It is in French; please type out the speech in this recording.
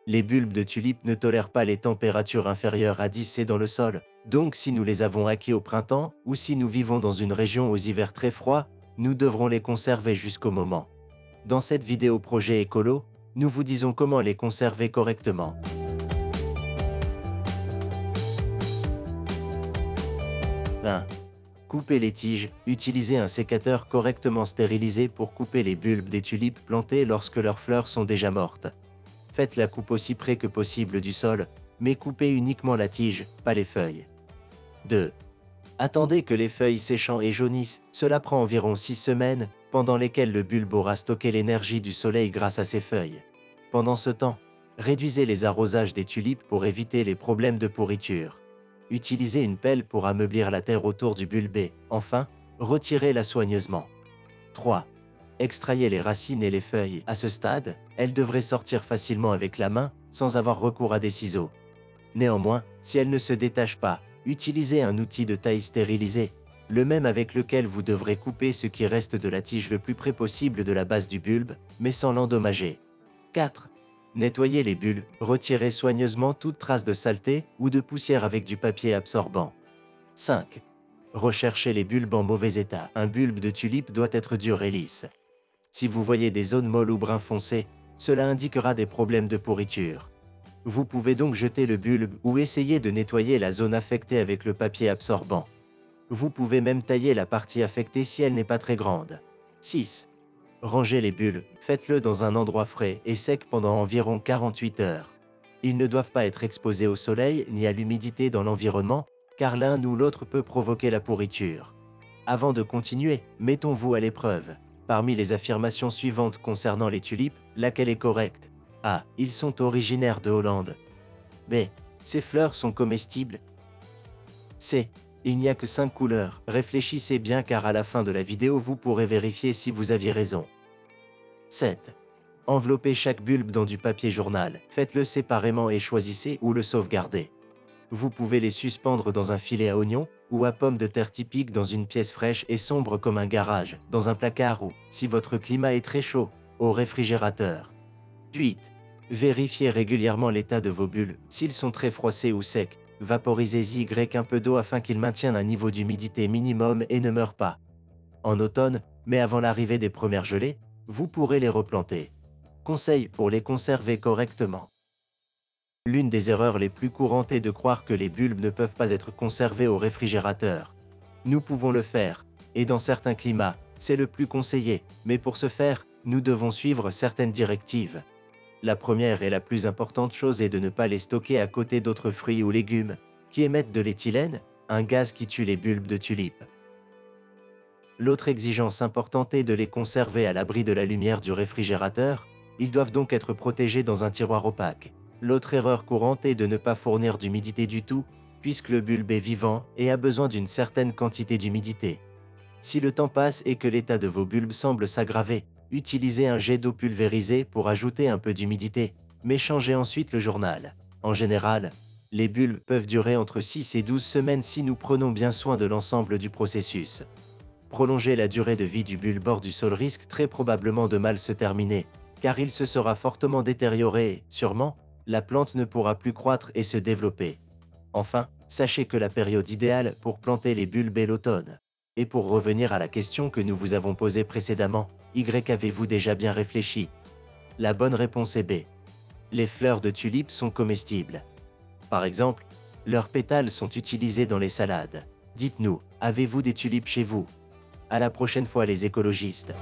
Les bulbes de tulipes ne tolèrent pas les températures inférieures à 10 C dans le sol, donc si nous les avons acquis au printemps, ou si nous vivons dans une région aux hivers très froids, nous devrons les conserver jusqu'au moment. Dans cette vidéo projet écolo, nous vous disons comment les conserver correctement. 1. Couper les tiges. Utilisez un sécateur correctement stérilisé pour couper les bulbes des tulipes plantées lorsque leurs fleurs sont déjà mortes. Faites la coupe aussi près que possible du sol, mais coupez uniquement la tige, pas les feuilles. 2. Attendez que les feuilles séchent et jaunissent. Cela prend environ 6 semaines, pendant lesquelles le bulbe aura stocké l'énergie du soleil grâce à ses feuilles. Pendant ce temps, réduisez les arrosages des tulipes pour éviter les problèmes de pourriture. Utilisez une pelle pour ameublir la terre autour du bulbe et, enfin, retirez-la soigneusement. 3. Extrayez les racines et les feuilles. À ce stade, elles devraient sortir facilement avec la main, sans avoir recours à des ciseaux. Néanmoins, si elles ne se détachent pas, utilisez un outil de taille stérilisé, le même avec lequel vous devrez couper ce qui reste de la tige le plus près possible de la base du bulbe, mais sans l'endommager. 4. Nettoyez les bulbes, retirez soigneusement toute trace de saleté ou de poussière avec du papier absorbant. 5. Recherchez les bulbes en mauvais état. Un bulbe de tulipe doit être dur et lisse. Si vous voyez des zones molles ou brun foncé, cela indiquera des problèmes de pourriture. Vous pouvez donc jeter le bulbe ou essayer de nettoyer la zone affectée avec le papier absorbant. Vous pouvez même tailler la partie affectée si elle n'est pas très grande. 6. Rangez les bulbes, faites-le dans un endroit frais et sec pendant environ 48 heures. Ils ne doivent pas être exposés au soleil ni à l'humidité dans l'environnement, car l'un ou l'autre peut provoquer la pourriture. Avant de continuer, mettons-vous à l'épreuve. Parmi les affirmations suivantes concernant les tulipes, laquelle est correcte? A. Ils sont originaires de Hollande. B. Ces fleurs sont comestibles. C. Il n'y a que 5 couleurs. Réfléchissez bien car à la fin de la vidéo vous pourrez vérifier si vous aviez raison. 7. Enveloppez chaque bulbe dans du papier journal. Faites-le séparément et choisissez où le sauvegarder. Vous pouvez les suspendre dans un filet à oignons ou à pommes de terre typique dans une pièce fraîche et sombre comme un garage, dans un placard ou, si votre climat est très chaud, au réfrigérateur. 8. Vérifiez régulièrement l'état de vos bulbes. S'ils sont très froissés ou secs, vaporisez-y un peu d'eau afin qu'ils maintiennent un niveau d'humidité minimum et ne meurent pas. En automne, mais avant l'arrivée des premières gelées, vous pourrez les replanter. Conseil pour les conserver correctement. L'une des erreurs les plus courantes est de croire que les bulbes ne peuvent pas être conservés au réfrigérateur. Nous pouvons le faire, et dans certains climats, c'est le plus conseillé, mais pour ce faire, nous devons suivre certaines directives. La première et la plus importante chose est de ne pas les stocker à côté d'autres fruits ou légumes, qui émettent de l'éthylène, un gaz qui tue les bulbes de tulipes. L'autre exigence importante est de les conserver à l'abri de la lumière du réfrigérateur, ils doivent donc être protégés dans un tiroir opaque. L'autre erreur courante est de ne pas fournir d'humidité du tout, puisque le bulbe est vivant et a besoin d'une certaine quantité d'humidité. Si le temps passe et que l'état de vos bulbes semble s'aggraver, utilisez un jet d'eau pulvérisée pour ajouter un peu d'humidité, mais changez ensuite le journal. En général, les bulbes peuvent durer entre 6 et 12 semaines si nous prenons bien soin de l'ensemble du processus. Prolonger la durée de vie du bulbe hors du sol risque très probablement de mal se terminer, car il se sera fortement détérioré et, sûrement, la plante ne pourra plus croître et se développer. Enfin, sachez que la période idéale pour planter les bulbes est l'automne. Et pour revenir à la question que nous vous avons posée précédemment, avez-vous déjà bien réfléchi? La bonne réponse est B. Les fleurs de tulipes sont comestibles. Par exemple, leurs pétales sont utilisés dans les salades. Dites-nous, avez-vous des tulipes chez vous? À la prochaine fois les écologistes.